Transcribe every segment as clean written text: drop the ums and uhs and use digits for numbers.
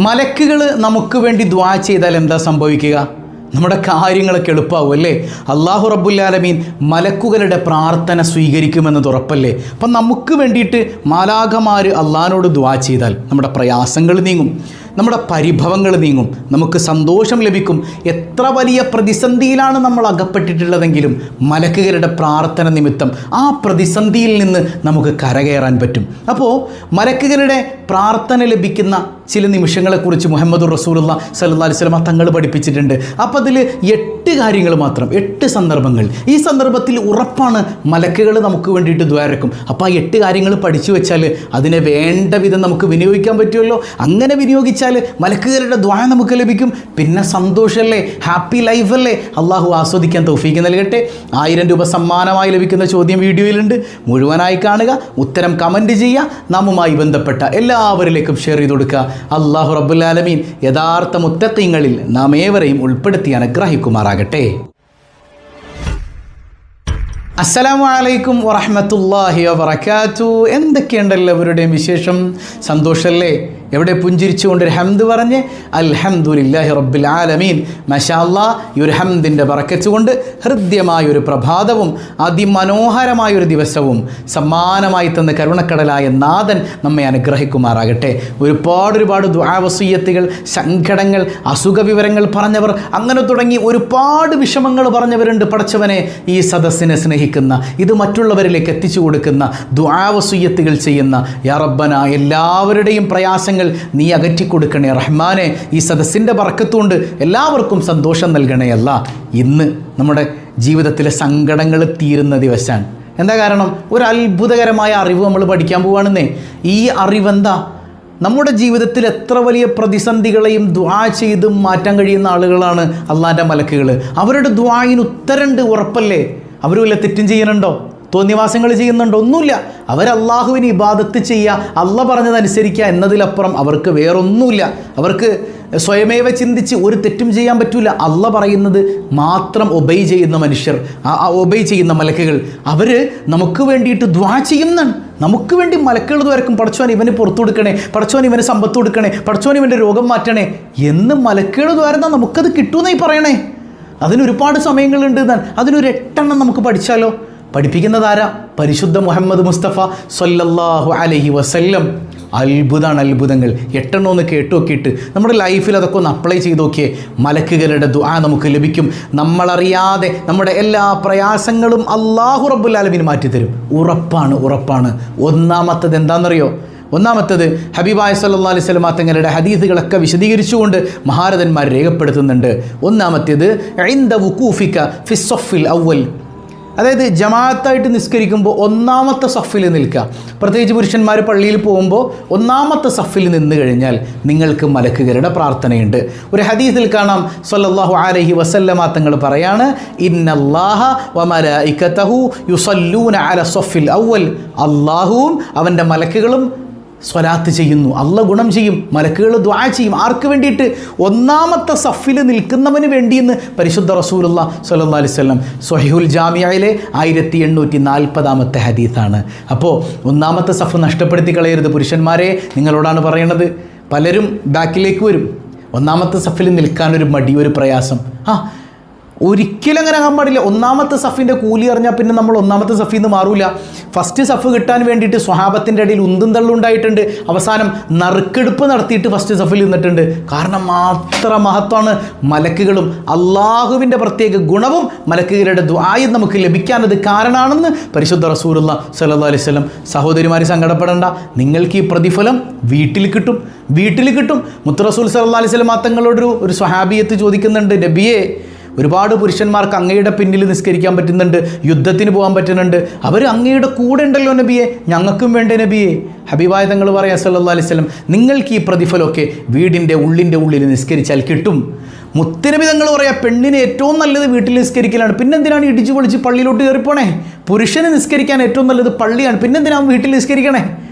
മലക്കുകൾ നമുക്ക് വേണ്ടി ദുആ ചെയ്താൽ എന്താ സംഭവിക്കുക? നമ്മുടെ കാര്യങ്ങളൊക്കെ എളുപ്പമാവും അല്ലേ? അല്ലാഹു റബ്ബുൽ ആലമീൻ മലക്കുകളുടെ പ്രാർത്ഥന സ്വീകരിക്കുമെന്നത് ഉറപ്പല്ലേ? അപ്പം നമുക്ക് വേണ്ടിയിട്ട് മാലാഖമാർ അള്ളാഹിനോട് ദുആ ചെയ്താൽ നമ്മുടെ പ്രയാസങ്ങൾ നീങ്ങും, നമ്മുടെ പരിഭവങ്ങൾ നീങ്ങും, നമുക്ക് സന്തോഷം ലഭിക്കും. എത്ര വലിയ പ്രതിസന്ധിയിലാണ് നമ്മൾ അകപ്പെട്ടിട്ടുള്ളതെങ്കിലും മലക്കുകളുടെ പ്രാർത്ഥന നിമിത്തം ആ പ്രതിസന്ധിയിൽ നിന്ന് നമുക്ക് കരകയറാൻ പറ്റും. അപ്പോൾ മലക്കുകളുടെ പ്രാർത്ഥന ലഭിക്കുന്ന ചില നിമിഷങ്ങളെക്കുറിച്ച് മുഹമ്മദുർ റസൂലുള്ളാഹി സ്വല്ലല്ലാഹു അലൈഹി വസല്ലം തങ്ങൾ പഠിപ്പിച്ചിട്ടുണ്ട്. അപ്പോൾ അതിൽ 8 കാര്യങ്ങൾ മാത്രം, 8 സന്ദർഭങ്ങൾ. ഈ സന്ദർഭത്തിൽ ഉറപ്പാണ് മലക്കുകൾ നമുക്ക് വേണ്ടിയിട്ട് ദ്വാരക്കും. അപ്പോൾ ആ 8 കാര്യങ്ങൾ പഠിച്ചു വെച്ചാൽ അതിനെ വേണ്ട വിധം നമുക്ക് വിനിയോഗിക്കാൻ പറ്റുമല്ലോ. അങ്ങനെ വിനിയോഗിച്ചാൽ മലക്കുകളുടെ ദ്വാ നമുക്ക് ലഭിക്കും. പിന്നെ സന്തോഷമല്ലേ, ഹാപ്പി ലൈഫല്ലേ. അള്ളാഹു ആസ്വദിക്കാൻ തൗഫീഖ് നൽകട്ടെ. 1000 രൂപ സമ്മാനമായി ലഭിക്കുന്ന ചോദ്യം വീഡിയോയിലുണ്ട്, മുഴുവനായി കാണുക, ഉത്തരം കമൻറ്റ് ചെയ്യുക, നമ്മുമായി ബന്ധപ്പെട്ട എല്ലാവരിലേക്കും ഷെയർ ചെയ്ത് കൊടുക്കുക. അല്ലാഹു റബ്ബുൽ ആലമീൻ യഥാർത്ഥ മുത്തഖീങ്ങളിൽ നാം ഏവരെയും ഉൾപ്പെടുത്തി അനുഗ്രഹിക്കുമാറാകട്ടെ. അസ്സലാമു അലൈക്കും വറഹ്മത്തുള്ളാഹി വബറകാതുഹു. എന്തൊക്കെയുണ്ട് എല്ലാവരുടെയും വിശേഷം? സന്തോഷമല്ലേ? എവിടെ പുഞ്ചിരിച്ചുകൊണ്ടൊരു ഹംദ് പറഞ്ഞ് അൽഹംദുലില്ലാഹി റബ്ബിൽ ആലമീൻ. മാഷാ അല്ലാഹ്, ഈ ഒരു ഹംദിൻ്റെ ബറക്കത്ത് കൊണ്ട് ഹൃദ്യമായൊരു പ്രഭാതവും അതിമനോഹരമായൊരു ദിവസവും സമ്മാനമായി തന്ന കരുണക്കടലായ നാഥൻ നമ്മെ അനുഗ്രഹിക്കുമാറാകട്ടെ. ഒരുപാട് ദുആ വസിയ്യത്തുകൾ, സങ്കടങ്ങൾ, അസുഖ വിവരങ്ങൾ പറഞ്ഞവർ, അങ്ങനെ തുടങ്ങി ഒരുപാട് വിഷമങ്ങൾ പറഞ്ഞവരുണ്ട്. പടച്ചവനെ, ഈ സദസ്സിനെ സ്നേഹിക്കുന്ന, ഇത് മറ്റുള്ളവരിലേക്ക് എത്തിച്ചു കൊടുക്കുന്ന, ദുആ വസിയ്യത്തുകൾ ചെയ്യുന്ന യാ റബ്ബന എല്ലാവരുടെയും പ്രയാസങ്ങൾ നീ അകറ്റിക്കൊടുക്കണേ റഹ്മാനെ. ഈ സദസ്സിൻ്റെ ബർക്കത്തുകൊണ്ട് എല്ലാവർക്കും സന്തോഷം നൽകണേ അല്ലാ. ഇന്ന് നമ്മുടെ ജീവിതത്തിലെ സങ്കടങ്ങൾ തീരുന്ന ദിവസമാണ്. എന്താ കാരണം? ഒരു അത്ഭുതകരമായ അറിവ് നമ്മൾ പഠിക്കാൻ പോവുകയാണെന്നേ. ഈ അറിവെന്താ? നമ്മുടെ ജീവിതത്തിൽ എത്ര വലിയ പ്രതിസന്ധികളെയും ദുആ ചെയ്ത് മാറ്റാൻ കഴിയുന്ന ആളുകളാണ് അള്ളാൻ്റെ മലക്കുകൾ. അവരുടെ ദുആയിന് ഉത്തരമുണ്ട്, ഉറപ്പല്ലേ? അവർ വല്ല തെറ്റും ചെയ്യുന്നുണ്ടോ? തോന്നിവാസങ്ങൾ ചെയ്യുന്നുണ്ടോ? ഒന്നുമില്ല. അവർ അള്ളാഹുവിന് ഇബാദത്ത് ചെയ്യുക, അള്ള പറഞ്ഞതനുസരിക്കുക എന്നതിലപ്പുറം അവർക്ക് വേറൊന്നുമില്ല. അവർക്ക് സ്വയമേവ ചിന്തിച്ച് ഒരു തെറ്റും ചെയ്യാൻ പറ്റില്ല. അള്ള പറയുന്നത് മാത്രം ഒബൈ ചെയ്യുന്ന മനുഷ്യർ, ആ ഒബൈ ചെയ്യുന്ന മലക്കുകൾ, അവർ നമുക്ക് വേണ്ടിയിട്ട് ദ്വാ ചെയ്യുന്നതാണ്. നമുക്ക് വേണ്ടി മലക്കുകൾ ദ്വാരക്കും. പടച്ചോൻ ഇവന് പുറത്തു കൊടുക്കണേ, പടച്ചോൻ ഇവന് സമ്പത്ത് കൊടുക്കണേ, പടച്ചോൻ ഇവൻ്റെ രോഗം മാറ്റണേ എന്ന് മലക്കുകൾ ദ്വാരുന്നാൽ നമുക്കത് കിട്ടുമെന്നായി പറയണേ. അതിനൊരുപാട് സമയങ്ങളുണ്ട്. അതിനൊരു 8 എണ്ണം നമുക്ക് പഠിച്ചാലോ? പഠിപ്പിക്കുന്നതാരാ? പരിശുദ്ധ മുഹമ്മദ് മുസ്തഫ സ്വല്ലല്ലാഹു അലൈഹി വസല്ലം. അത്ഭുതങ്ങൾ 8 എണ്ണം ഒന്ന് കേട്ടു നോക്കിയിട്ട് നമ്മുടെ ലൈഫിൽ അതൊക്കെ ഒന്ന് അപ്ലൈ ചെയ്ത് നോക്കിയേ. മലക്കുകളുടെ ദുആ നമുക്ക് ലഭിക്കും. നമ്മളറിയാതെ നമ്മുടെ എല്ലാ പ്രയാസങ്ങളും അല്ലാഹു റബ്ബുൽ ആലമീൻ മാറ്റിത്തരും. ഉറപ്പാണ്. ഒന്നാമത്തത് എന്താണെന്നറിയോ? ഒന്നാമത്തത് ഹബീബായ സല്ലല്ലാഹു അലൈഹി വസല്ലം തങ്ങളുടെ ഹദീസുകളൊക്കെ വിശദീകരിച്ചുകൊണ്ട് മഹാരഥന്മാർ രേഖപ്പെടുത്തുന്നുണ്ട്. ഒന്നാമത്തേത് ഇൻദ വുഖൂഫിക ഫി സ്വഫിൽ അവ്വൽ, അതായത് ജമാഅത്തായിട്ട് നിസ്കരിക്കുമ്പോൾ ഒന്നാമത്തെ സഫിൽ നിൽക്കുക. പ്രത്യേകിച്ച് പുരുഷന്മാർ പള്ളിയിൽ പോകുമ്പോൾ ഒന്നാമത്തെ സഫിൽ നിന്ന് കഴിഞ്ഞാൽ നിങ്ങൾക്ക് മലക്കുകളുടെ പ്രാർത്ഥനയുണ്ട്. ഒരു ഹദീസിൽ കാണാം സല്ലല്ലാഹു അലൈഹി വസല്ലമ തങ്ങൾ പറയാണ്, ഇന്നല്ലാഹ വമലായികതഹു യുസല്ലൂന അല സ്വഫിൽ അവ്വൽ. അല്ലാഹുവും അവൻ്റെ മലക്കുകളും സ്വലാത്ത് ചെയ്യുന്നു. അള്ള ഗുണം ചെയ്യും, മലക്കുകൾ ദുആ ചെയ്യും. ആർക്ക് വേണ്ടിയിട്ട്? ഒന്നാമത്തെ സഫിൽ നിൽക്കുന്നവന് വേണ്ടിയെന്ന് പരിശുദ്ധ റസൂലുള്ളാഹി സ്വല്ലല്ലാഹു അലൈഹി വസല്ലം സ്വഹീഹുൽ ജാമിഅയിലെ 1840 ഹദീസാണ്. അപ്പോൾ ഒന്നാമത്തെ സഫ് നഷ്ടപ്പെടുത്തി കളയരുത് പുരുഷന്മാരെ, നിങ്ങളോടാണ് പറയണത്. പലരും ബാക്കിലേക്ക് വരും. ഒന്നാമത്തെ സഫിൽ നിൽക്കാനൊരു മടി, ഒരു പ്രയാസം. ഒരിക്കലും അങ്ങനെ ആകാൻ പാടില്ല. ഒന്നാമത്തെ സഫിൻ്റെ കൂലി അറിഞ്ഞാൽ പിന്നെ നമ്മൾ ഒന്നാമത്തെ സഫിൽ നിന്ന് മാറൂല. ഫസ്റ്റ് സഫ് കിട്ടാൻ വേണ്ടിയിട്ട് സ്വഹാബത്തിൻ്റെ ഇടയിൽ ഉന്തും തള്ളുണ്ടായിട്ടുണ്ട്. അവസാനം നറുക്കെടുപ്പ് നടത്തിയിട്ട് ഫസ്റ്റ് സഫിൽ നിന്നിട്ടുണ്ട്. കാരണം മാത്ര മഹത്വമാണ് മലക്കുകളും അള്ളാഹുവിൻ്റെ പ്രത്യേക ഗുണവും മലക്കുകളുടെ ദുആയും നമുക്ക് ലഭിക്കാനത് കാരണമാണെന്ന് പരിശുദ്ധ റസൂലുള്ളാഹി സ്വല്ലല്ലാഹു അലൈഹി വസല്ലം. സഹോദരിമാർ സങ്കടപ്പെടേണ്ട, നിങ്ങൾക്ക് ഈ പ്രതിഫലം വീട്ടിൽ കിട്ടും. മുത്ത് റസൂൽ സ്വല്ലല്ലാഹു അലൈഹി വസല്ലം തങ്ങളോടൊരു സ്വഹാബിയത്ത് ചോദിക്കുന്നുണ്ട്, നബിയേ, ഒരുപാട് പുരുഷന്മാർക്ക് അങ്ങയുടെ പിന്നിൽ നിസ്കരിക്കാൻ പറ്റുന്നുണ്ട്, യുദ്ധത്തിന് പോകാൻ പറ്റുന്നുണ്ട്, അവർ അങ്ങയുടെ കൂടെ ഉണ്ടല്ലോ നബിയെ, ഞങ്ങൾക്കും വേണ്ടേ നബിയെ? ഹബീബായ തങ്ങൾ പറയാം സല്ലല്ലാഹു അലൈഹി വസല്ലം, നിങ്ങൾക്ക് ഈ പ്രതിഫലമൊക്കെ വീടിൻ്റെ ഉള്ളിൽ നിസ്കരിച്ചാൽ കിട്ടും. മുത്തുനബി തങ്ങൾ പറയാം, പെണ്ണിന് ഏറ്റവും നല്ലത് വീട്ടിൽ നിസ്കരിക്കലാണ്. പിന്നെന്തിനാണ് ഇടിച്ചു പൊളിച്ച് പള്ളിയിലോട്ട് കയറിപ്പോണേ? പുരുഷന് നിസ്കരിക്കാൻ ഏറ്റവും നല്ലത് പള്ളിയാണ്. പിന്നെന്തിനാണ് വീട്ടിൽ നിസ്കരിക്കണേ?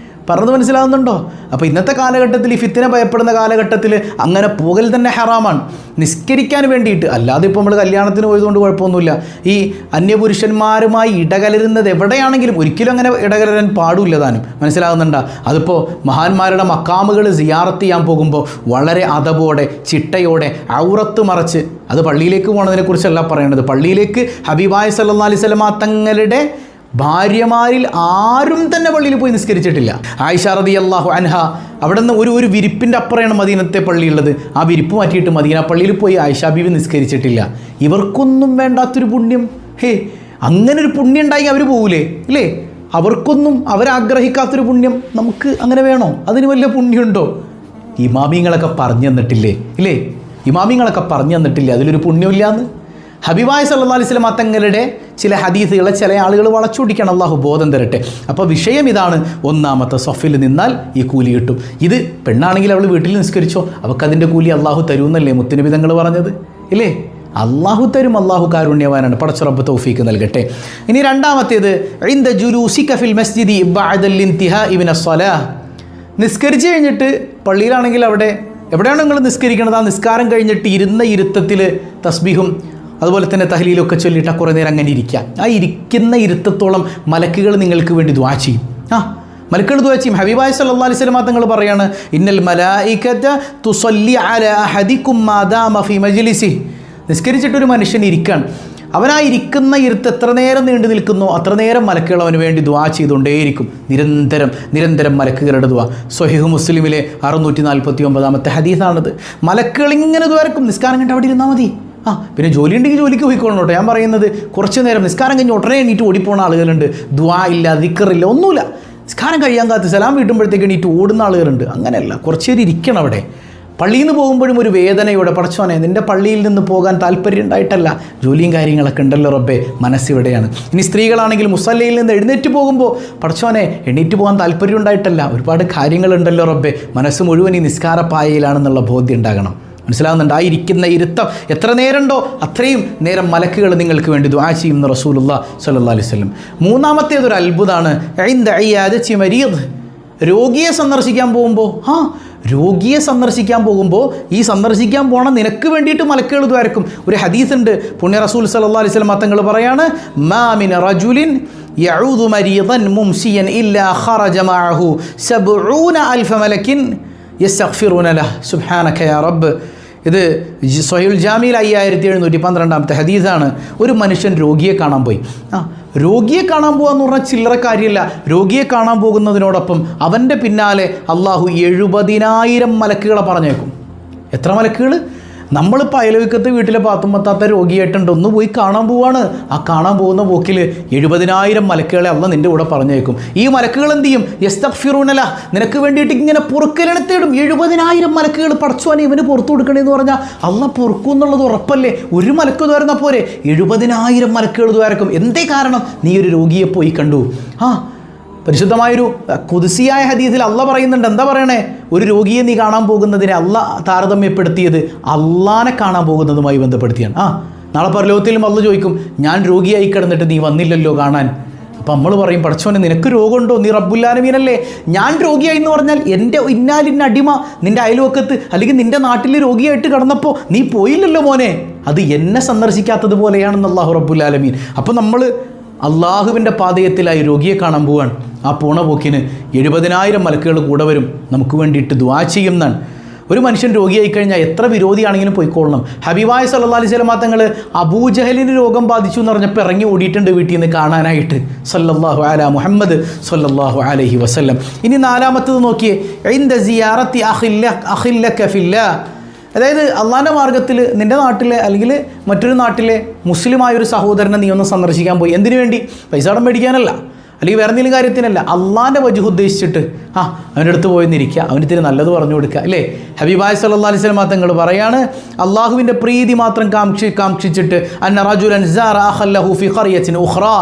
പറഞ്ഞത് മനസ്സിലാകുന്നുണ്ടോ? അപ്പോൾ ഇന്നത്തെ കാലഘട്ടത്തിൽ ഈ ഫിത്തിനെ ഭയപ്പെടുന്ന കാലഘട്ടത്തിൽ അങ്ങനെ പോകൽ തന്നെ ഹറാമാണ്. നിസ്കരിക്കാൻ വേണ്ടിയിട്ട്, അല്ലാതെ ഇപ്പോൾ നമ്മൾ കല്യാണത്തിന് പോയതുകൊണ്ട് കുഴപ്പമൊന്നുമില്ല. ഈ അന്യപുരുഷന്മാരുമായി ഇടകലരുന്നത് എവിടെയാണെങ്കിലും ഒരിക്കലും അങ്ങനെ ഇടകലരാൻ പാടില്ല താനും. മനസ്സിലാകുന്നുണ്ടോ? അതിപ്പോൾ മഹാന്മാരുടെ മക്കാമുകൾ സിയാറത്ത് ചെയ്യാൻ പോകുമ്പോൾ വളരെ അതബോടെ ചിട്ടയോടെ ഔറത്ത് മറച്ച്, അത് പള്ളിയിലേക്ക് പോകുന്നതിനെക്കുറിച്ചല്ല പറയണത്. പള്ളിയിലേക്ക് ഹബീബായ സല്ലല്ലാഹു അലൈഹി വസല്ലമ തങ്ങളുടെ ഭാര്യമാരിൽ ആരും തന്നെ പള്ളിയിൽ പോയി നിസ്കരിച്ചിട്ടില്ല. ആയിഷ റളിയല്ലാഹു അൻഹ അവിടെ നിന്ന് ഒരു വിരിപ്പിൻ്റെ അപ്പുറമാണ് മദീനത്തെ പള്ളിയുള്ളത്. ആ വിരിപ്പ് മാറ്റിയിട്ട് മദീന പള്ളിയിൽ പോയി ആയിഷ ബീവി നിസ്കരിച്ചിട്ടില്ല. ഇവർക്കൊന്നും വേണ്ടാത്തൊരു പുണ്യം, അങ്ങനെ ഒരു പുണ്യം ഉണ്ടായി അവർ പോകൂലേ ഇല്ലേ? അവർക്കൊന്നും അവരാഗ്രഹിക്കാത്തൊരു പുണ്യം നമുക്ക് അങ്ങനെ വേണോ? അതിന് വലിയ പുണ്യമുണ്ടോ? ഇമാമിങ്ങളൊക്കെ പറഞ്ഞു തന്നിട്ടില്ലേ ഇല്ലേ? ഇമാമിങ്ങളൊക്കെ പറഞ്ഞു തന്നിട്ടില്ലേ അതിലൊരു പുണ്യമില്ലാന്ന്? ഹബീബായ സല്ലല്ലാഹു അലൈഹി വസല്ലം തങ്ങളുടെ ചില ഹദീസുകളെ ചില ആളുകൾ വളച്ചൊടിക്കണം. അള്ളാഹു ബോധം തരട്ടെ. അപ്പോൾ വിഷയം ഇതാണ്, ഒന്നാമത്തെ സഫിൽ നിന്നാൽ ഈ കൂലി കിട്ടും. ഇത് പെണ്ണാണെങ്കിൽ അവൾ വീട്ടിൽ നിസ്കരിച്ചോ, അവൾക്കതിൻ്റെ കൂലി അള്ളാഹു തരുമെന്നല്ലേ മുത്തുനബി തങ്ങൾ പറഞ്ഞത് ഇല്ലേ? അള്ളാഹു തരും. അള്ളാഹു കാരുണ്യവാനാണ്. പടച്ച റബ്ബ് തൗഫീക്ക് നൽകട്ടെ. ഇനി രണ്ടാമത്തേത്, ഇൻദ ജുലൂസിക ഫിൽ മസ്ജിദി ബഅദൽ ഇൻതിഹാഇ മിനസ് സ്വലാഹ്. നിസ്കരിച്ച് കഴിഞ്ഞിട്ട് പള്ളിയിലാണെങ്കിൽ അവിടെ എവിടെയാണ് നിങ്ങൾ നിസ്കരിക്കുന്നത്, ആ നിസ്കാരം കഴിഞ്ഞിട്ട് ഇരുന്ന ഇരുത്തത്തിൽ തസ്ബീഹും അതുപോലെ തന്നെ തഹ്ലീലൊക്കെ ചൊല്ലിയിട്ട് കുറേ നേരം അങ്ങനെ ഇരിക്കുക. ആ ഇരിക്കുന്ന ഇരുത്തത്തോളം മലക്കുകൾ നിങ്ങൾക്ക് വേണ്ടി ദുആ ചെയ്യും. മലക്കുകൾ ദുആ ചെയ്യും. ഹബീബായ സല്ലല്ലാഹു അലൈഹി വസല്ലം തങ്ങൾ പറയാണ്, ഇന്നൽ മലായികത തുസല്ലി അലാ അഹദികും മാ ദാമ ഫീ മജ്ലിസിഹി. നിസ്കരിച്ചിട്ടൊരു മനുഷ്യൻ ഇരിക്കുകയാണ്, അവനാ ഇരിക്കുന്ന ഇരുത്ത് എത്ര നേരം നീണ്ടു നിൽക്കുന്നോ അത്ര നേരം മലക്കുകൾ അവന് വേണ്ടി ദുആ ചെയ്തുകൊണ്ടേയിരിക്കും. നിരന്തരം മലക്കുകളുടെ ദുആ. സ്വഹീഹ് മുസ്ലിമിലെ 649 ഹദീസാണത്. മലക്കുകൾ ഇങ്ങനെ ദുആർക്കും. നിസ്കാരം കണ്ട് അവിടെ ഇരുന്നാൽ മതി. പിന്നെ ജോലി ഉണ്ടെങ്കിൽ ജോലിക്ക് പോയിക്കോളണം കേട്ടോ. ഞാൻ പറയുന്നത് കുറച്ച് നേരം നിസ്കാരം കഴിഞ്ഞ് ഉടനെ എണീറ്റ് ഓടിപ്പോണ ആളുകളുണ്ട്. ദുആ ഇല്ല, ദിക്റില്ല, ഒന്നുമില്ല. നിസ്കാരം കഴിയാൻ കാത്ത് സലാം വീട്ടുമ്പോഴത്തേക്ക് എണീറ്റ് ഓടുന്ന ആളുകളുണ്ട്. അങ്ങനെയല്ല, കുറച്ച് നേരം ഇരിക്കണം അവിടെ. പള്ളിയിൽ നിന്ന് പോകുമ്പോഴും ഒരു വേദനയോടെ, പടച്ചോനെ നിൻ്റെ പള്ളിയിൽ നിന്ന് പോകാൻ താല്പര്യം ഉണ്ടായിട്ടല്ല, ജോലിയും കാര്യങ്ങളൊക്കെ ഉണ്ടല്ലോ റബ്ബേ, മനസ്സിവിടെയാണ്. ഇനി സ്ത്രീകളാണെങ്കിൽ മുസല്ലയിൽ നിന്ന് എഴുന്നേറ്റ് പോകുമ്പോൾ പടച്ചോനെ എണീറ്റ് പോകാൻ താല്പര്യം ഉണ്ടായിട്ടല്ല, ഒരുപാട് കാര്യങ്ങളുണ്ടല്ലോ റബ്ബേ, മനസ്സ് മുഴുവൻ ഈ നിസ്കാരപ്പായയിലാണെന്നുള്ള ബോധ്യം ഉണ്ടാകണം. മനസ്സിലാകുന്നുണ്ട്? ആ ഇരിക്കുന്ന ഇരുത്തം എത്ര നേരമുണ്ടോ അത്രയും നേരം മലക്കുകൾ നിങ്ങൾക്ക് വേണ്ടി ദുആ ചെയ്യുന്ന റസൂലുള്ളാഹി സ്വല്ലല്ലാഹു അലൈഹി വസല്ലം. മൂന്നാമത്തേതൊരു അത്ഭുതമാണ്, ഇൻദ ഇയാദത്തി മരീദ്. രോഗിയെ സന്ദർശിക്കാൻ പോകുമ്പോൾ രോഗിയെ സന്ദർശിക്കാൻ പോകുമ്പോൾ ഈ സന്ദർശിക്കാൻ പോണ നിനക്ക് വേണ്ടിയിട്ട് മലക്കുകൾ ദ്വാരക്കും. ഒരു ഹദീസ് ഉണ്ട്, പുണ്യ റസൂൽ സല്ലല്ലാഹു അലൈഹി വസല്ലം തങ്ങൾ പറയാണ്, മാ മിൻ റജുലിൻ യഊദു മരീദൻ മുംസിയൻ ഇല്ലാ ഖറജ മഅഹു 70000 മലക്കിൻ യസ്തഗ്ഫിറൂന ലഹു സുബ്ഹാനക യാ റബ്ബ്. ഇത് സ്വഹീഹുൽ ജാമിയിൽ 5712 ഹദീസാണ്. ഒരു മനുഷ്യൻ രോഗിയെ കാണാൻ പോയി. രോഗിയെ കാണാൻ പോകുക എന്ന് പറഞ്ഞാൽ ചില്ലറ കാര്യമല്ല. രോഗിയെ കാണാൻ പോകുന്നതിനോടൊപ്പം അവൻ്റെ പിന്നാലെ അള്ളാഹു 70,000 മലക്കുകളെ പറഞ്ഞേക്കും. എത്ര മലക്കുകൾ? നമ്മളിപ്പോൾ അയൽവക്കത്ത് വീട്ടിലെ പാത്തുമ്പത്താത്ത രോഗിയായിട്ടുണ്ട്, ഒന്ന് പോയി കാണാൻ പോവാണ്. ആ കാണാൻ പോകുന്ന പോക്കിൽ 70,000 മലക്കുകളെ അള്ളാഹ് നിൻ്റെ കൂടെ പറഞ്ഞേക്കും. ഈ മലക്കുകൾ എന്ത് ചെയ്യും? യസ്തഗ്ഫിറൂന ലഹു, നിനക്ക് വേണ്ടിയിട്ട് ഇങ്ങനെ പൊറുക്കലിനെ തേടും. 70,000 മലക്കുകൾ പടച്ചോനെ ഇവന് പുറത്തു കൊടുക്കണേന്ന് പറഞ്ഞാൽ അള്ളാഹ് പൊറുക്കും എന്നുള്ളത് ഉറപ്പല്ലേ? ഒരു മലക്ക് ദ്വാരുന്നാൽ പോരെ, 70,000 മലക്കുകൾ ദ്വാരക്കും. എന്തേ കാരണം? നീ ഒരു രോഗിയെ പോയി കണ്ടു. പരിശുദ്ധമായൊരു ഖുദ്സിയായ ഹദീസിൽ അള്ളാഹ് പറയുന്നുണ്ട്. എന്താ പറയണേ? ഒരു രോഗിയെ നീ കാണാൻ പോകുന്നതിനെ അള്ളാഹ് താരതമ്യപ്പെടുത്തിയത് അള്ളാഹിനെ കാണാൻ പോകുന്നതുമായി ബന്ധപ്പെടുത്തിയാണ്. നാളെ പരലോകത്തിലും അള്ളാഹ് ചോദിക്കും, ഞാൻ രോഗിയായി കിടന്നിട്ട് നീ വന്നില്ലല്ലോ കാണാൻ. അപ്പം നമ്മൾ പറയും, പടച്ചോനെ നിനക്ക് രോഗമുണ്ടോ? നീ റബ്ബുൽ ആലമീനല്ലേ. ഞാൻ രോഗിയായി എന്ന് പറഞ്ഞാൽ എൻ്റെ ഇന്നാലിന്ന അടിമ നിൻ്റെ അയൽവക്കത്ത് അല്ലെങ്കിൽ നിൻ്റെ നാട്ടിൽ രോഗിയായിട്ട് കിടന്നപ്പോൾ നീ പോയില്ലല്ലോ മോനെ, അത് എന്നെ സന്ദർശിക്കാത്തത് പോലെയാണെന്ന് അല്ലാഹു റബ്ബുൽ ആലമീൻ. അപ്പം നമ്മൾ അള്ളാഹുവിൻ്റെ പാതയത്തിലായി രോഗിയെ കാണാൻ പോവാണ്. ആ പോണ പോക്കിന് 70,000 മലക്കുകൾ കൂടെ വരും, നമുക്ക് വേണ്ടിയിട്ട് ദുആ ചെയ്യുന്നതാണ്. ഒരു മനുഷ്യൻ രോഗിയായി കഴിഞ്ഞാൽ എത്ര വിരോധിയാണെങ്കിലും പോയിക്കൊള്ളണം. ഹബീബായ സല്ലല്ലാഹു അലൈഹി വസല്ലം തങ്ങൾ അബൂജഹലിന് രോഗം ബാധിച്ചു എന്ന് പറഞ്ഞപ്പോൾ ഇറങ്ങി ഓടിയിട്ടുണ്ട് വീട്ടിൽ നിന്ന് കാണാനായിട്ട്. സല്ലല്ലാഹു അലാ മുഹമ്മദ് സല്ലല്ലാഹു അലൈഹി വസല്ലം. ഇനി നാലാമത്തത് നോക്കിയേ, ഇൻദ സിയാറത്തി അഖില്ലക ഫില്ലാഹ്. അതായത് അള്ളാഹിൻ്റെ മാർഗ്ഗത്തിൽ നിൻ്റെ നാട്ടിലെ അല്ലെങ്കിൽ മറ്റൊരു നാട്ടിലെ മുസ്ലിമായൊരു സഹോദരനെ നീ ഒന്ന് സന്ദർശിക്കാൻ പോയി. എന്തിനു വേണ്ടി? പൈസ കടം മേടിക്കാനല്ല, അല്ലെങ്കിൽ വേറെ എന്തെങ്കിലും കാര്യത്തിനല്ല, അള്ളാഹിൻ്റെ വജ്ഹ് ഉദ്ദേശിച്ചിട്ട് അവൻ്റെ അടുത്ത് പോയി നിന്നിരിക്കുക, അവന് ഇത്തിരി നല്ലത് പറഞ്ഞു കൊടുക്കുക അല്ലേ? ഹബീബായ സല്ലല്ലാഹു അലൈഹി വസല്ലം തങ്ങൾ പറയാണ്, അള്ളാഹുവിൻ്റെ പ്രീതി മാത്രം കാക്ഷിച്ചിട്ട് അന്ന റജുലൻ സാറ അഖല്ലഹു ഫി ഖറിയത്തിൻ ഉഖ്റാ.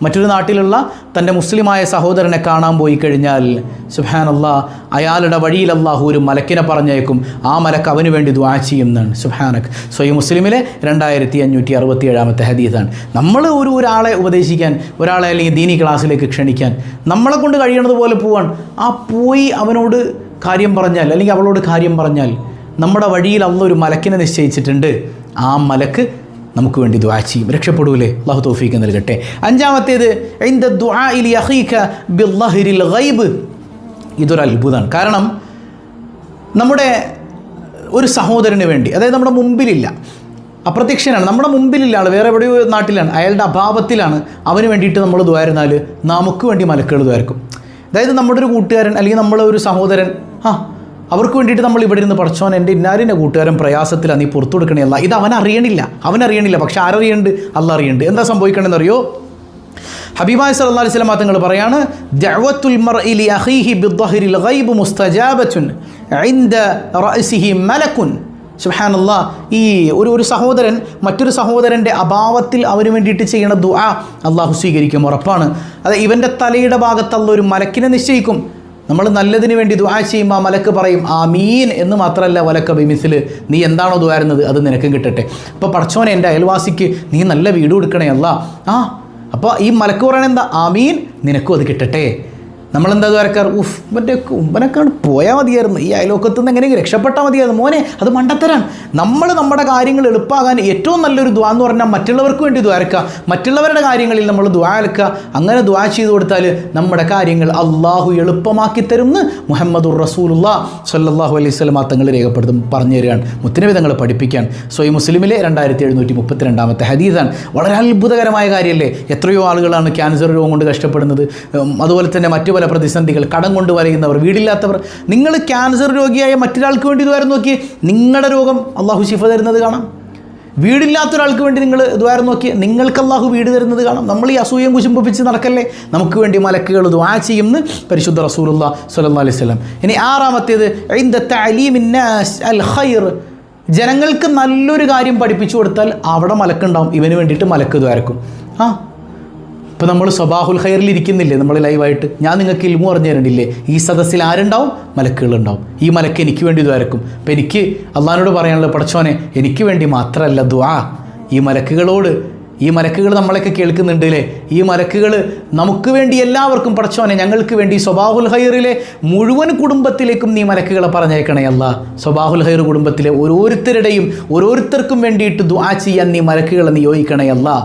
മറ്റൊരു നാട്ടിലുള്ള തൻ്റെ മുസ്ലിമായ സഹോദരനെ കാണാൻ പോയി കഴിഞ്ഞാൽ സുബ്ഹാനല്ലാഹ് അയാളുടെ വഴിയിൽ അല്ലാഹു ഒരു മലക്കിനെ പറഞ്ഞേക്കും. ആ മലക്ക് അവന് വേണ്ടി ദുആ ചെയ്യുന്നതാണ്. സുബ്ഹാനക്. സ്വഹീഹ് മുസ്ലിമിലെ 2567 ഹദീസാണ്. നമ്മൾ ഒരാളെ ഉപദേശിക്കാൻ, ഒരാളെ അല്ലെങ്കിൽ ദീനി ക്ലാസ്സിലേക്ക് ക്ഷണിക്കാൻ നമ്മളെ കൊണ്ട് കഴിയണത് പോലെ പോവാൻ, ആ പോയി അവനോട് കാര്യം പറഞ്ഞാൽ അല്ലെങ്കിൽ അവളോട് കാര്യം പറഞ്ഞാൽ നമ്മുടെ വഴിയിൽ അല്ലാഹു ഒരു മലക്കിനെ നിശ്ചയിച്ചിട്ടുണ്ട്. ആ മലക്ക് നമുക്ക് വേണ്ടി ദുആ ചെയ്യും, രക്ഷപ്പെടൂലേ? അല്ലാഹു തൗഫീഖ് നൽകട്ടെ. അഞ്ചാമത്തേത് ഇൻദ ദുആഇ ലി അഖീക ബിദ്ദഹ്രിൽ ഗൈബ്. ഇതൊരു അത്ഭുതമാണ്. കാരണം നമ്മുടെ ഒരു സഹോദരന് വേണ്ടി, അതായത് നമ്മുടെ മുമ്പിലില്ല, അപ്രത്യക്ഷനാണ്, നമ്മുടെ മുമ്പിലില്ല ആൾ, വേറെ എവിടെയോ നാട്ടിലാണ്, അയാളുടെ അഭാവത്തിലാണ്, അവന് വേണ്ടിയിട്ട് നമ്മൾ ദ്വാരുന്നാൽ നമുക്ക് വേണ്ടി മലക്കുകൾ ദ്വാരക്കും. അതായത് നമ്മുടെ ഒരു കൂട്ടുകാരൻ അല്ലെങ്കിൽ നമ്മളെ ഒരു സഹോദരൻ, അവർക്ക് വേണ്ടിയിട്ട് നമ്മൾ ഇവിടെ ഇരുന്ന് പഠിച്ചോൻ എൻ്റെ ഇന്നാരിൻ്റെ കൂട്ടുകാരൻ പ്രയാസത്തിലാണ്, നീ പുറത്തു കൊടുക്കണമല്ല, ഇത് അവനറിയണില്ല. പക്ഷെ ആരറിയുന്നുണ്ട്? അല്ലാഹ് അറിയുന്നുണ്ട്. എന്താ സംഭവിക്കണമെന്നറിയോ? ഹബീബായ സല്ലല്ലാഹു അലൈഹി വസല്ലം തങ്ങൾ പറയാണ്, ദഅവത്തുൽ മർഇ ലി അഖീഹി ബിദ്ദഹ്രിൽ ഗൈബ് മുസ്തജാബത്തുൻ ഇൻദ റഅസിഹി മലക്കുൻ. സുബ്ഹാനല്ലാഹ്. ഈ ഒരു സഹോദരൻ മറ്റൊരു സഹോദരൻ്റെ അഭാവത്തിൽ അവന് വേണ്ടിയിട്ട് ചെയ്യുന്ന ദുആ അല്ലാഹു സ്വീകരിക്കും, ഉറപ്പാണ്. അത് ഇവൻ്റെ തലയുടെ ഭാഗത്തുള്ള ഒരു മലക്കിനെ നിശ്ചയിക്കും. നമ്മൾ നല്ലതിന് വേണ്ടി ദുആ ചെയ്യുമ്പോൾ ആ മലക്ക് പറയും ആമീൻ എന്ന് മാത്രമല്ല, വലക്ക ബിമിസിൽ, നീ എന്താണോ ദുആരുന്നത് അത് നിനക്കും കിട്ടട്ടെ. അപ്പോൾ പടച്ചോനെ എൻ്റെ അയൽവാസിക്ക് നീ നല്ല വീട് കൊടുക്കണേ അല്ലാ. അപ്പോൾ ഈ മലക്ക് പറയണ എന്താ? ആമീൻ, നിനക്കും അത് കിട്ടട്ടെ. നമ്മളെന്താ ദ്വാരക്കാർ? ഉമ്പനക്കാണ് പോയാൽ മതിയായിരുന്നു, ഈ അയലോക്കത്തു നിന്ന് എങ്ങനെയെങ്കിലും രക്ഷപ്പെട്ടാൽ മതിയായിരുന്നു. മോനെ, അത് മണ്ടത്തരാണ്. നമ്മൾ നമ്മുടെ കാര്യങ്ങൾ എളുപ്പമാകാൻ ഏറ്റവും നല്ലൊരു ദുആ എന്ന് പറഞ്ഞാൽ മറ്റുള്ളവർക്ക് വേണ്ടി ദ്വാരക്കുക, മറ്റുള്ളവരുടെ കാര്യങ്ങളിൽ നമ്മൾ ദുആ എടുക്കുക. അങ്ങനെ ദുആ ചെയ്തു കൊടുത്താൽ നമ്മുടെ കാര്യങ്ങൾ അള്ളാഹു എളുപ്പമാക്കി തരുമെന്ന് മുഹമ്മദുർ റസൂലുള്ളാഹി സ്വല്ലല്ലാഹു അലൈഹി വസല്ലം തങ്ങൾ രേഖപ്പെടുത്തും, പറഞ്ഞു തരികയാണ്, മുത്തുനബി തങ്ങൾ പഠിപ്പിക്കാൻ. സ്വഹീഹ് മുസ്ലിമിലെ 2732 ഹദീസാണ്. വളരെ അത്ഭുതകരമായ കാര്യമല്ലേ? എത്രയോ ആളുകളാണ് ക്യാൻസർ രോഗം കൊണ്ട് കഷ്ടപ്പെടുന്നത്, അതുപോലെ തന്നെ മറ്റു പല പ്രതിസന്ധികൾ, കടം കൊണ്ട് വലയുന്നവർ, വീടില്ലാത്തവർ. നിങ്ങൾ ക്യാൻസർ രോഗിയായ മറ്റൊരാൾക്ക് വേണ്ടി ദ്വാരം നോക്കി, നിങ്ങളുടെ രോഗം അള്ളാഹു ശിഫ തരുന്നത് കാണാം. വീടില്ലാത്തൊരാൾക്ക് വേണ്ടി നിങ്ങൾ ദ്വാരം നോക്കി, നിങ്ങൾക്ക് അള്ളാഹു വീട് തരുന്നത് കാണാം. നമ്മൾ ഈ അസൂയം കുശുംബിച്ച് നടക്കല്ലേ? നമുക്ക് വേണ്ടി മലക്കുകൾ ദുആ ചെയ്യുമെന്ന് പരിശുദ്ധ റസൂലുള്ളാഹി സ്വല്ലല്ലാഹു അലൈഹി വസല്ലം. ഇനി ആറാമത്തേത് ഇൻദ തഅലീമിൻ നാസ് അൽ ഖൈർ. ജനങ്ങൾക്ക് നല്ലൊരു കാര്യം പഠിപ്പിച്ചു കൊടുത്താൽ അവിടെ മലക്കുണ്ടാവും, ഇവന് വേണ്ടിയിട്ട് മലക്ക് ദ്വാരക്കും. ഇപ്പോൾ നമ്മൾ സ്വബാഹുൽ ഖൈറിൽ ഇരിക്കുന്നില്ലേ നമ്മൾ ലൈവായിട്ട്? ഞാൻ നിങ്ങൾക്ക് ഇൽമു പറഞ്ഞു തരണ്ടില്ലേ? ഈ സദസ്സിൽ ആരുണ്ടാവും? മലക്കുകളുണ്ടാവും. ഈ മലക്ക് എനിക്ക് വേണ്ടി ദ്വാരക്കും. അപ്പോൾ എനിക്ക് അള്ളാഹിനോട് പറയാനുള്ള, പടച്ചോനെ എനിക്ക് വേണ്ടി മാത്രമല്ല ദുആ, ഈ മലക്കുകൾ നമ്മളെയൊക്കെ കേൾക്കുന്നുണ്ട് അല്ലേ? ഈ മലക്കുകൾ നമുക്ക് വേണ്ടി എല്ലാവർക്കും, പടച്ചോനെ ഞങ്ങൾക്ക് വേണ്ടി സ്വബാഹുൽ ഖൈറിലെ മുഴുവൻ കുടുംബത്തിലേക്കും നീ മലക്കുകളെ പറഞ്ഞേക്കണേ അല്ലാ. സ്വബാഹുൽ ഖൈർ കുടുംബത്തിലെ ഓരോരുത്തർക്കും വേണ്ടിയിട്ട് ദുആ ചെയ്യാൻ നീ മലക്കുകളെ നിയോഗിക്കണേ അല്ലാ.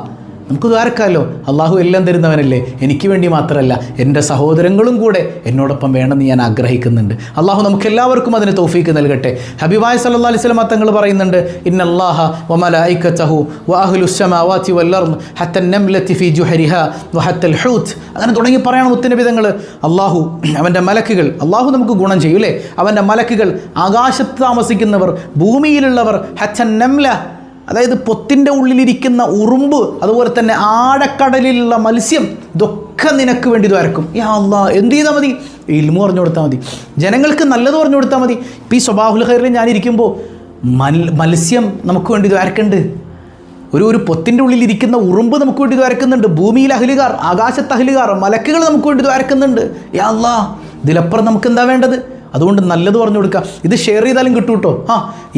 നമുക്ക് ദ്വാരക്കാമല്ലോ, അള്ളാഹു എല്ലാം തരുന്നവനല്ലേ. എനിക്ക് വേണ്ടി മാത്രമല്ല, എൻ്റെ സഹോദരങ്ങളും കൂടെ എന്നോടൊപ്പം വേണമെന്ന് ഞാൻ ആഗ്രഹിക്കുന്നുണ്ട്. അള്ളാഹു നമുക്ക് എല്ലാവർക്കും അതിന് തൗഫീക്ക് നൽകട്ടെ. ഹബീബായ സല്ലല്ലാഹു അലൈഹി വസല്ലം തങ്ങൾ പറയുന്നുണ്ട്, ഇന്നല്ലാഹ വമലായികതഹു വഅഹ്ലുസ് സമാവാതി വൽ അർദ് ഹത്ത നംലതി ഫീ ജുഹരിഹാ വഹത്തൽ ഹൂത്. അങ്ങനെ തുടങ്ങി പറയണം മുത്തുനബി തങ്ങൾ. അള്ളാഹു, അവൻ്റെ മലക്കുകൾ, അള്ളാഹു നമുക്ക് ഗുണം ചെയ്യൂലേ, അവൻ്റെ മലക്കുകൾ, ആകാശത്ത് താമസിക്കുന്നവർ, ഭൂമിയിലുള്ളവർ, ഹത്ത നംല, അതായത് പൊത്തിൻ്റെ ഉള്ളിലിരിക്കുന്ന ഉറുമ്പ്, അതുപോലെ തന്നെ ആഴക്കടലിലുള്ള മത്സ്യം, ഇതൊക്കെ നിനക്ക് വേണ്ടി ദ്വാരക്കും. യാ അല്ലാഹ്, എന്ത് ചെയ്താൽ മതി? ഇൽമു പറഞ്ഞു കൊടുത്താൽ മതി, ജനങ്ങൾക്ക് നല്ലത് പറഞ്ഞു കൊടുത്താൽ മതി. ഇപ്പോൾ ഈ സ്വബാഹുൽ ഖൈറിൽ ഞാനിരിക്കുമ്പോൾ മത്സ്യം നമുക്ക് വേണ്ടി ദ്വാരക്കുന്നുണ്ട്, ഒരു പൊത്തിൻ്റെ ഉള്ളിലിരിക്കുന്ന ഉറുമ്പ് നമുക്ക് വേണ്ടി ദ്വാരക്കുന്നുണ്ട്, ഭൂമിയിൽ അഹ്ലുകാർ, ആകാശത്ത് അഹ്ലുകാർ, മലക്കുകൾ നമുക്ക് വേണ്ടി ദ്വാരക്കുന്നുണ്ട്. യാ അല്ലാഹ്, ഇതിലപ്പുറം നമുക്ക് എന്താ വേണ്ടത്? അതുകൊണ്ട് നല്ലത് പറഞ്ഞു കൊടുക്കുക. ഇത് ഷെയർ ചെയ്താലും കിട്ടും കേട്ടോ.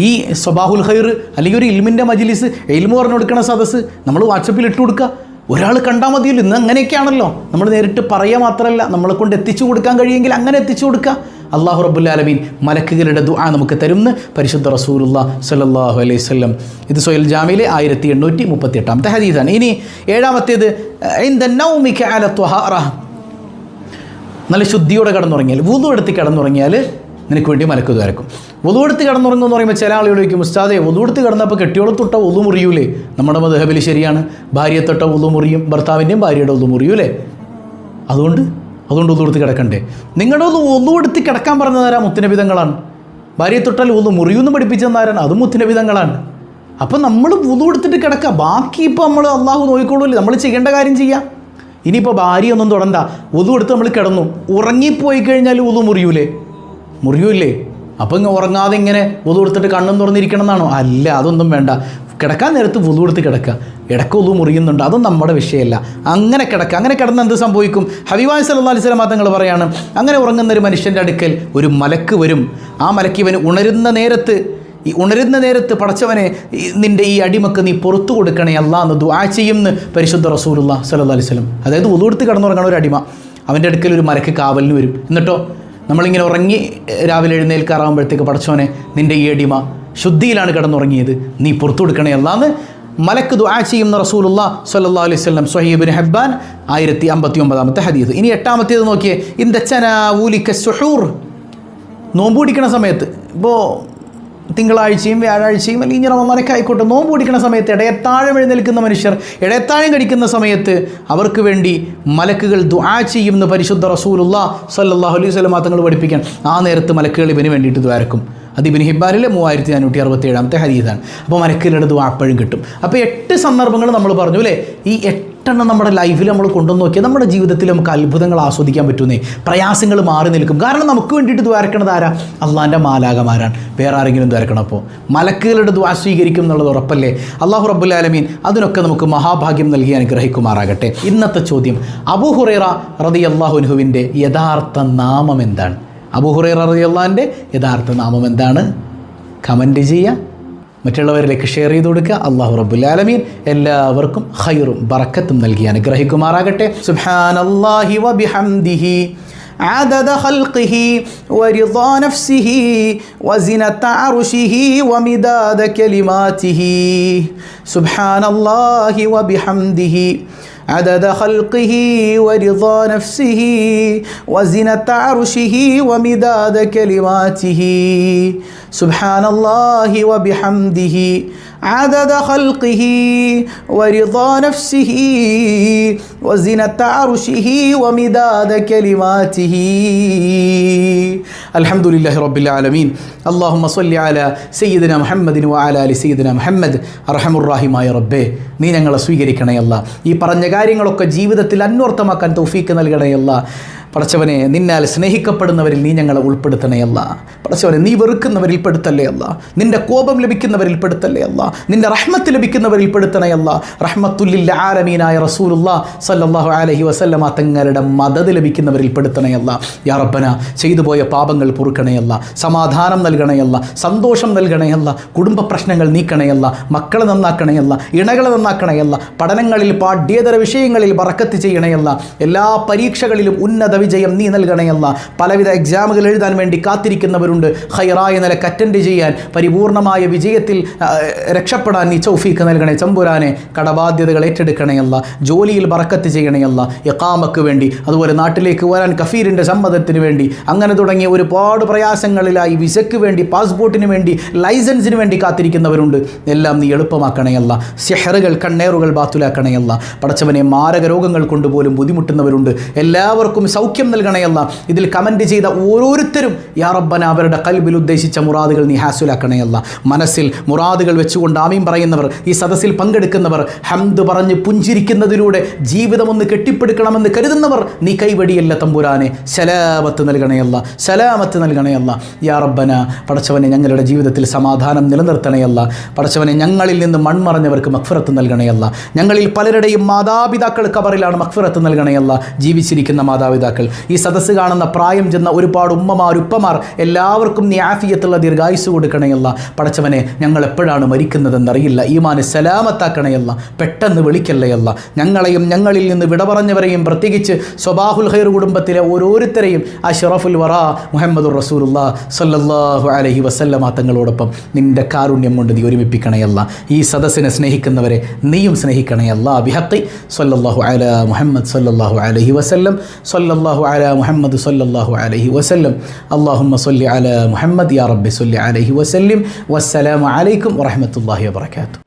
ഈ സ്വബാഹുൽ ഖൈർ അല്ലെങ്കിൽ ഒരു ഇൽമിൻ്റെ മജ്ലിസ്, ഇൽമു പറഞ്ഞു കൊടുക്കണ സദസ്സ് നമ്മൾ വാട്സപ്പിൽ ഇട്ട് കൊടുക്കുക. ഒരാൾ കണ്ടാൽ മതിയല്ലോ. ഇന്ന് അങ്ങനെയൊക്കെയാണല്ലോ, നമ്മൾ നേരിട്ട് പറയുക മാത്രമല്ല, നമ്മളെ കൊണ്ട് എത്തിച്ചു കൊടുക്കാൻ കഴിയുമെങ്കിൽ അങ്ങനെ എത്തിച്ചു കൊടുക്കുക. അല്ലാഹു റബ്ബുൽ ആലമീൻ മലക്കുകളുടെ ദുആ നമുക്ക് തരുമെന്ന് പരിശുദ്ധ റസൂലുള്ളാഹി സ്വല്ലല്ലാഹു അലൈഹി വസല്ലം. ഇത് സൊഹീൽ ജാമിയിലെ 1838 ഹദീസാണ്. ഇനി ഏഴാമത്തേത് ഇൻദ നൗമിക അല ത്വഹാറ. നല്ല ശുദ്ധിയോടെ കിടന്നുറങ്ങിയാൽ, വുളു എടുത്ത് കിടന്നുറങ്ങിയാൽ നിനക്ക് വേണ്ടി മലക്ക് ദ്വാരക്കും. വുളു എടുത്ത് കിടന്നുറങ്ങുമെന്ന് പറയുമ്പോൾ ചില ആളുകൾ ചോദിക്കും, ഉസ്താദേ വുളു എടുത്ത് കിടന്നപ്പോൾ കെട്ടിയോളെ തൊട്ട വുളു മുറിയൂലേ? നമ്മുടെ മദ്ഹബിൽ ശരിയാണ്, ഭാര്യയെ തൊട്ട വുളു മുറിയും, ഭർത്താവിൻ്റെയും ഭാര്യയുടെ വുളു മുറിയൂലേ? അതുകൊണ്ട് വുളു എടുത്ത് കിടക്കണ്ടേ? നിങ്ങളുടെ വുളു എടുത്ത് കിടക്കാൻ പറഞ്ഞതാരാ? മുത്തുനബി തങ്ങളാണ്. ഭാര്യയെ തൊട്ടാൽ വുളു മുറിയൂന്ന് പഠിപ്പിച്ചെന്നാരാണ്? അതും മുത്തുനബി തങ്ങളാണ്. അപ്പം നമ്മൾ വുളു എടുത്തിട്ട് കിടക്കുക, ബാക്കി ഇപ്പോൾ നമ്മൾ അള്ളാഹു നോക്കിക്കോളൂല്ലേ, നമ്മൾ ചെയ്യേണ്ട കാര്യം ചെയ്യാം. ഇനിയിപ്പോൾ ഭാര്യയൊന്നും തൊടണ്ട, വുളു എടുത്ത് നമ്മൾ കിടന്നു, ഉറങ്ങിപ്പോയി കഴിഞ്ഞാൽ വുളു മുറിയൂലേ? അപ്പോൾ ഇങ്ങനെ ഉറങ്ങാതെ ഇങ്ങനെ വുളു എടുത്തിട്ട് കണ്ണും തുറന്നിരിക്കണം എന്നാണോ? അല്ല, അതൊന്നും വേണ്ട. കിടക്കാൻ നേരത്ത് വുളു എടുത്ത് കിടക്കുക. ഇടയ്ക്ക് വുളു മുറിയുന്നുണ്ട്, അതൊന്നും നമ്മുടെ വിഷയമല്ല. അങ്ങനെ കിടക്കുക. അങ്ങനെ കിടന്ന് എന്ത് സംഭവിക്കും? ഹബീബായി സല്ലല്ലാഹു അലൈഹി വസല്ലം തങ്ങൾ പറയാണ്, അങ്ങനെ ഉറങ്ങുന്ന ഒരു മനുഷ്യൻ്റെ അടുക്കൽ ഒരു മലക്ക് വരും. ആ മലക്ക് ഇവന് ഉണരുന്ന നേരത്ത് പടച്ചവനെ നിൻ്റെ ഈ അടിമക്ക് നീ പുറത്തു കൊടുക്കണേ അല്ലാ എന്ന് ദുആ ചെയ്യുമെന്ന് പരിശുദ്ധ റസൂലുള്ളാഹി സ്വല്ലല്ലാഹു അലൈഹി വസല്ലം. അതായത് വുളു എടുത്ത് കിടന്നുറങ്ങണ ഒരു അടിമ, അവൻ്റെ അടുക്കൽ ഒരു മലക്ക് കാവലിന് വരും. എന്നിട്ടോ നമ്മളിങ്ങനെ ഉറങ്ങി രാവിലെ എഴുന്നേൽക്കാറാകുമ്പോഴത്തേക്ക് പടച്ചവനെ നിൻ്റെ ഈ അടിമ ശുദ്ധിയിലാണ് കിടന്നുറങ്ങിയത്, നീ പുറത്തു കൊടുക്കണേ അല്ലാന്ന് മലക്ക് ദുആ ചെയ്യുന്ന റസൂലുള്ളാഹി സ്വല്ലല്ലാഹു അലൈഹി വസല്ലം. സ്വഹീഹ് ഇബ്നു ഹിബ്ബാൻ 1059 ഹദീസ്. ഇനി 8-ാമത്തേത് നോക്കിയേ. ഇൻദച്ചനാവൂലിക സുഹൂർ, നോമ്പ് പിടിക്കണ സമയത്ത്, ഇപ്പോൾ തിങ്കളാഴ്ചയും വ്യാഴാഴ്ചയും അല്ലെങ്കിൽ ഇനി റമദാനൊക്കെ ആയിക്കോട്ടെ, നോമ്പ് പിടിക്കുന്ന സമയത്ത് ഇടയത്താഴം എഴുന്നേൽക്കുന്ന മനുഷ്യർ ഇടയത്താഴം കഴിക്കുന്ന സമയത്ത് അവർക്ക് വേണ്ടി മലക്കുകൾ ദുആ ചെയ്യുമെന്ന് പരിശുദ്ധ റസൂലുള്ളാഹി സ്വല്ലല്ലാഹു അലൈഹി വസല്ലം തങ്ങൾ പഠിപ്പിക്കാൻ. ആ നേരത്ത് മലക്കുകൾ ഇവന് വേണ്ടിയിട്ട് ദ്വാരക്കും. അത് ഇബ്നു ഹിബ്ബാനിലെ 3467 ഹദീസാണ്. അപ്പോൾ മലക്കുകളുടെ ദുആ അപ്പോഴും കിട്ടും. അപ്പോൾ 8 സന്ദർഭങ്ങൾ നമ്മൾ പറഞ്ഞു അല്ലേ? ഈ 8 നമ്മുടെ ലൈഫിൽ നമ്മൾ കൊണ്ടുവന്ന് നോക്കിയാൽ നമ്മുടെ ജീവിതത്തിൽ നമുക്ക് അത്ഭുതങ്ങൾ ആസ്വദിക്കാൻ പറ്റുന്നേ. പ്രയാസങ്ങൾ മാറി നിൽക്കും. കാരണം നമുക്ക് വേണ്ടിയിട്ട് ദ്വാരക്കണത് ആരാ? അള്ളാഹിൻ്റെ മാലാകമാരാണ്. വേറെ ആരെങ്കിലും ദ്വാരക്കണം? അപ്പോൾ മലക്കുകളുടെ ദുആ സ്വീകരിക്കും എന്നുള്ളത് ഉറപ്പല്ലേ? അല്ലാഹു റബ്ബുൽ ആലമീൻ അതിനൊക്കെ നമുക്ക് മഹാഭാഗ്യം നൽകി അനുഗ്രഹിക്കുമാറാകട്ടെ. ഇന്നത്തെ ചോദ്യം, അബൂ ഹുറൈറ റളിയല്ലാഹു അൻഹുവിൻ്റെ യഥാർത്ഥ നാമം എന്താണ്? അബൂ ഹുറൈറ റളിയല്ലാഹുവിൻ്റെ യഥാർത്ഥ നാമം എന്താണ്? കമൻറ്റ് ചെയ്യുക, മറ്റുള്ളവരിലേക്ക് ഷെയർ ചെയ്ത് കൊടുക്കുക. അല്ലാഹു റബ്ബുൽ ആലമീൻ എല്ലാവർക്കും ഖൈറും ബറക്കത്തും നൽകി അനുഗ്രഹിക്കുമാറാകട്ടെ. സുബ്ഹാനല്ലാഹി വബിഹംദിഹി عدد خلقه ورضا نفسه وزنة عرشه ومداد كلماته. سبحان الله وبحمده عدد خلقه ورضا نفسه وزنة عرشه ومداد كلماته. سبحان الله وبحمده عدد خلقه ورضا نفسه وزنة عرشه ومداد كلماته. الحمد لله رب العالمين. اللهم صل على سيدنا محمد وعلى آل سيدنا محمد. അർഹമുർ-റഹീമായ റബ്ബേ, നീ ഞങ്ങളെ സ്വീകരിക്കണേ അല്ലാ. ഈ പറഞ്ഞ കാര്യങ്ങളൊക്കെ ജീവിതത്തിൽ അന്വർത്ഥമാക്കാൻ തൗഫീക്ക് നൽകണേ അല്ലാ. പടച്ചവനെ, നിന്നാൽ സ്നേഹിക്കപ്പെടുന്നവരിൽ നീ ഞങ്ങളെ ഉൾപ്പെടുത്തണേ അല്ല. പടച്ചവനെ, നീ വെറുക്കുന്നവരിൽ പെടുത്തല്ലേ അല്ല. നിൻ്റെ കോപം ലഭിക്കുന്നവരിൽ പെടുത്തല്ലേ അല്ല. നിൻ്റെ റഹ്മത്ത് ലഭിക്കുന്നവരിൽ പെടുത്തണേ അല്ല. റഹ്മത്തുല്ലിൽ ആലമീനായ റസൂലുള്ളാഹി സ്വല്ലല്ലാഹു അലൈഹി വസല്ലമ തങ്ങളുടെ മദദ് ലഭിക്കുന്നവരിൽ പെടുത്തണേ അല്ല. യാ റബ്ബന, ചെയ്തു പോയ പാപങ്ങൾ പൊറുക്കണേ അല്ല. സമാധാനം നൽകണേ അല്ല. സന്തോഷം നൽകണേ അല്ല. കുടുംബ പ്രശ്നങ്ങൾ നീക്കണേ അല്ല. മക്കളെ നന്നാക്കണേ അല്ല. ഇണകളെ നന്നാക്കണേ അല്ല. പഠനങ്ങളിൽ പാഠ്യേതര വിഷയങ്ങളിൽ ബറക്കത്ത് ചെയ്യണേ അല്ല. എല്ലാ പരീക്ഷകളിലും ഉന്നത വിജയം നീ നൽകണയല്ല. പലവിധ എക്സാമുകൾ എഴുതാൻ വേണ്ടി കാത്തിരിക്കുന്നവരുണ്ട്. ഖൈറായ നിലക്ക് അറ്റൻഡ് ചെയ്യാൻ, പരിപൂർണമായ വിജയത്തിൽ രക്ഷപ്പെടാൻ നീ തൗഫീഖ് നൽകണേ തമ്പുരാനെ. കടബാധ്യതകൾ ഏറ്റെടുക്കണയല്ല. ജോലിയിൽ ബറക്കത്ത് ചെയ്യണയല്ല. ഇഖാമക്ക് വേണ്ടി, അതുപോലെ നാട്ടിലേക്ക് വരാൻ കഫീറിൻ്റെ സമ്മതത്തിന് വേണ്ടി, അങ്ങനെ തുടങ്ങിയ ഒരുപാട് പ്രയാസങ്ങളിലായി വിസയ്ക്ക് വേണ്ടി, പാസ്പോർട്ടിന് വേണ്ടി, ലൈസൻസിന് വേണ്ടി കാത്തിരിക്കുന്നവരുണ്ട്. എല്ലാം നീ എളുപ്പമാക്കണയല്ല. സിഹറുകൾ, കണ്ണേറുകൾ ബാത്തുലാക്കണയല്ല. പടച്ചവനെ, മാരക രോഗങ്ങൾ കൊണ്ടുപോലും ബുദ്ധിമുട്ടുന്നവരുണ്ട്. എല്ലാവർക്കും സൗഖ്യം നൽകണയല്ല. ഇതിൽ കമൻറ്റ് ചെയ്ത ഓരോരുത്തരും യാ റബ്ബന അവരുടെ ഖൽബിൽ ഉദ്ദേശിച്ച മുറാദുകൾ നീ ഹാസുലാക്കണയല്ല. മനസ്സിൽ മുറാദുകൾ വെച്ചുകൊണ്ട് ആമീൻ പറയുന്നവർ, ഈ സദസ്സിൽ പങ്കെടുക്കുന്നവർ, ഹംദ് പറഞ്ഞ് പുഞ്ചിരിക്കുന്നതിലൂടെ ജീവിതം ഒന്ന് കെട്ടിപ്പടുക്കണമെന്ന് കരുതുന്നവർ നീ കൈവടിയല്ല തമ്പുരാനെ. സലാമത്ത് നൽകണയല്ല, സലാമത്ത് നൽകണയല്ല. യാ റബ്ബന, പടച്ചവനെ, ഞങ്ങളുടെ ജീവിതത്തിൽ സമാധാനം നിലനിർത്തണയല്ല. പടച്ചവനെ, ഞങ്ങളിൽ നിന്ന് മൺമറഞ്ഞവർക്ക് മഗ്ഫിറത്ത് നൽകണയല്ല. ഞങ്ങളിൽ പലരുടെയും മാതാപിതാക്കൾ ഖബറിലാണ്, മഗ്ഫിറത്ത് നൽകണയല്ല. ജീവിച്ചിരിക്കുന്ന മാതാപിതാക്കൾ, ഈ സദസ്സ് കാണുന്ന പ്രായം ചെന്ന ഒരുപാട് ഉമ്മമാർ, ഉപ്പമാർ, എല്ലാവർക്കും നീ ആഫിയത്തുള്ള ദീർഘായുസ് കൊടുക്കണയല്ല. പടച്ചവനെ, ഞങ്ങൾ എപ്പോഴാണ് മരിക്കുന്നതെന്നറിയില്ല. ഈമാന് സലാമത്താക്കണയല്ല. പെട്ടെന്ന് വിളിക്കല്ലയല്ല. ഞങ്ങളെയും ഞങ്ങളിൽ നിന്ന് വിട പറഞ്ഞവരെയും, പ്രത്യേകിച്ച് സ്വബാഹുൽ ഖൈർ കുടുംബത്തിലെ ഓരോരുത്തരെയും അഷ്റഫുൽ വറ മുഹമ്മദുർ റസൂലുള്ളാഹി സ്വല്ലല്ലാഹു അലൈഹി വസല്ലമ തങ്ങളോടൊപ്പം നിൻ്റെ കാരുണ്യം കൊണ്ട് നീ ഒരുമിപ്പിക്കണയല്ല. ഈ സദസ്സിനെ സ്നേഹിക്കുന്നവരെ നീയും സ്നേഹിക്കണയല്ല. ബിഹഖി സ്വല്ലല്ലാഹു അലാ മുഹമ്മദ് സ്വല്ലല്ലാഹു അലൈഹി വസല്ലം, സ്വല്ലല്ലാഹു അലാ മുഹമ്മദ് സ്വല്ലല്ലാഹു അലൈഹി വസല്ലം. അല്ലാഹുമ്മ സ്വല്ലി അലാ മുഹമ്മദ് യാ റബ്ബി സ്വല്ലി അലൈഹി വസല്ലം. വസ്സലാമു അലൈക്കും വറഹ്മത്തുള്ളാഹി വബറകാതുഹു.